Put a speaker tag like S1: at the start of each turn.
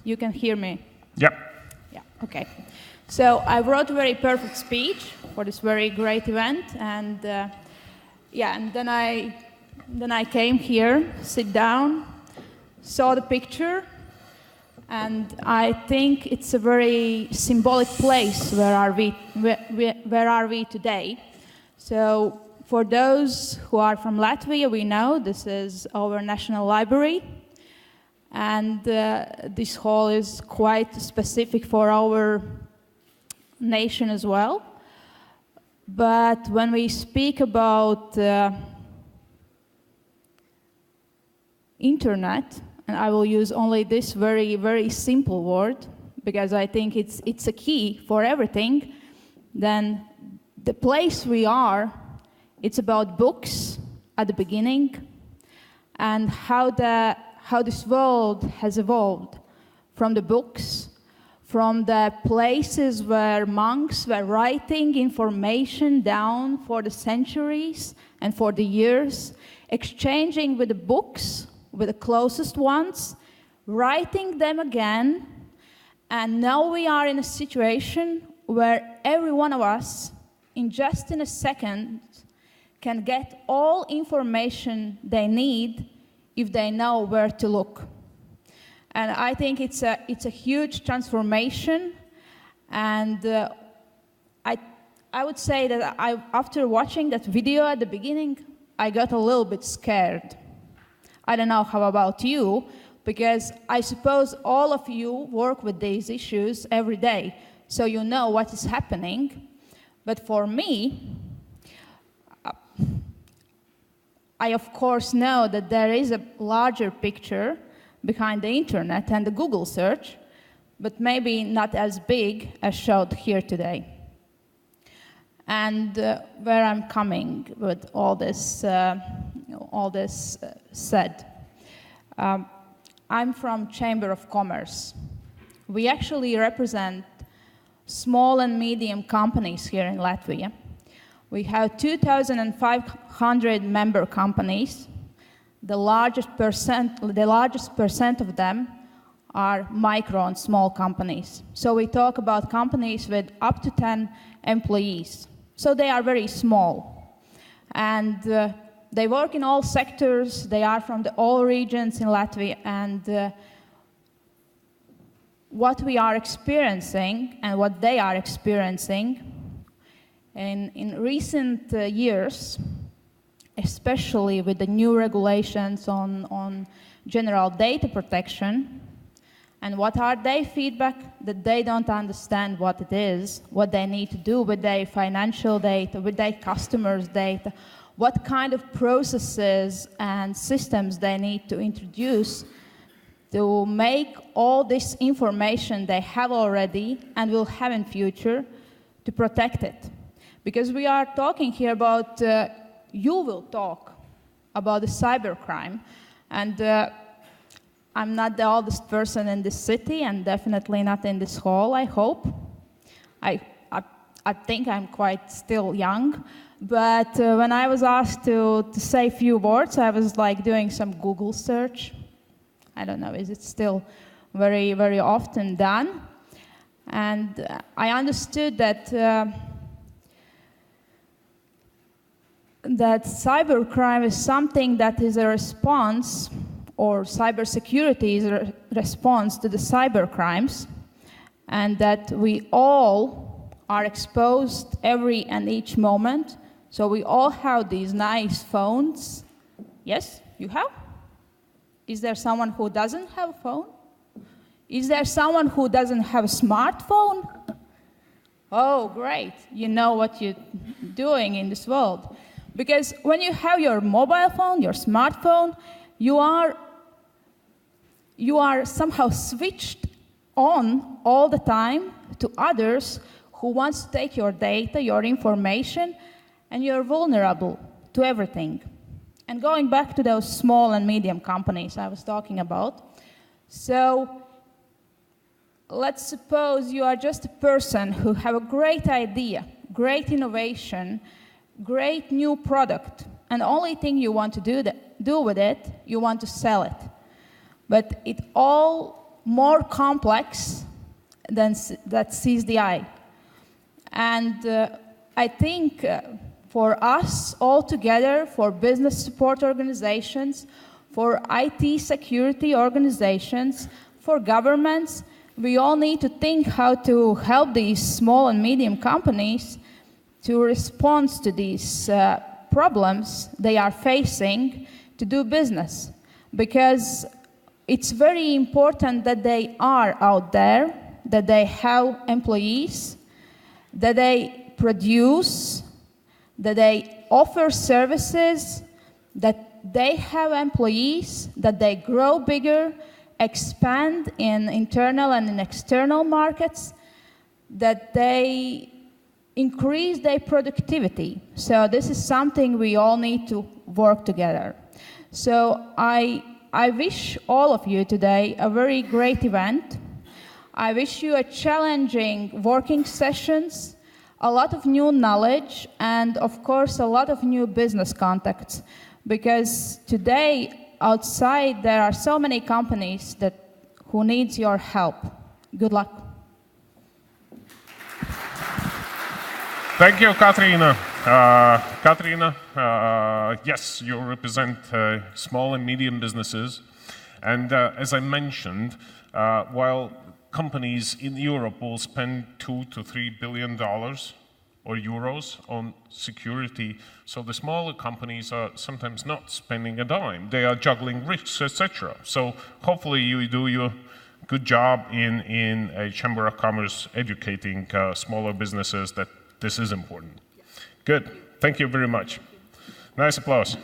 S1: You can hear me?
S2: Yep.
S1: Yeah, okay. So I wrote a very perfect speech for this very great event, and and then I came here, sit down, saw the picture, and I think it's a very symbolic place. Where are we today? So for those who are from Latvia, we know this is our national library, and this hall is quite specific for our nation as well. But when we speak about internet, and I will use only this very, very simple word, because I think it's a key for everything, then the place we are, it's about books at the beginning, and how this world has evolved from the books, from the places where monks were writing information down for the centuries and for the years, exchanging with the books, with the closest ones, writing them again, and now we are in a situation where every one of us, in a second, can get all information they need if they know where to look. And I think it's a huge transformation, and I would say that after watching that video at the beginning, I got a little bit scared. I don't know how about you, because I suppose all of you work with these issues every day, so you know what is happening. But for me, I of course know that there is a larger picture behind the internet and the Google search, but maybe not as big as showed here today. And where I'm coming with all this said. I'm from Chamber of Commerce. We actually represent small and medium companies here in Latvia. We have 2,500 member companies. The largest percent of them are micro and small companies. So we talk about companies with up to 10 employees. So they are very small. And they work in all sectors. They are from all regions in Latvia. And what we are experiencing and what they are experiencing in recent years, especially with the new regulations on general data protection, and what are their feedback? That they don't understand what it is, what they need to do with their financial data, with their customers' data, what kind of processes and systems they need to introduce to make all this information they have already and will have in future to protect it. Because we are talking here about, you will talk about the cybercrime, and I'm not the oldest person in this city, and definitely not in this hall, I hope. I think I'm quite still young, but when I was asked to say a few words, I was like doing some Google search. I don't know, is it still very, very often done? And I understood that cybercrime is something that is a response, or cybersecurity is a response to the cybercrimes, and that we all are exposed every and each moment. So we all have these nice phones. Yes, you have? Is there someone who doesn't have a phone? Is there someone who doesn't have a smartphone? Oh, great. You know what you're doing in this world. Because when you have your mobile phone, your smartphone, you are somehow switched on all the time to others who wants to take your data, your information, and you're vulnerable to everything. And going back to those small and medium companies I was talking about, so let's suppose you are just a person who have a great idea, great innovation, great new product, and the only thing you want to do with it, you want to sell it. But it all more complex than that sees the eye. And I think for us all together, for business support organizations, for IT security organizations, for governments, we all need to think how to help these small and medium companies to respond to these problems they are facing to do business. Because it's very important that they are out there, that they have employees, that they produce, that they offer services, that they have employees, that they grow bigger, expand in internal and in external markets, that they increase their productivity. So this is something we all need to work together. So I wish all of you today a very great event. I wish you a challenging working sessions, a lot of new knowledge, and of course a lot of new business contacts. Because today outside there are so many companies who needs your help. Good luck.
S2: Thank you, Katrīna. Katrīna, yes, you represent small and medium businesses. And as I mentioned, while companies in Europe will spend $2 to $3 billion or euros on security, so the smaller companies are sometimes not spending a dime. They are juggling risks, etc. So hopefully you do your good job in a Chamber of Commerce educating smaller businesses that this is important. Good. Thank you very much. Nice applause.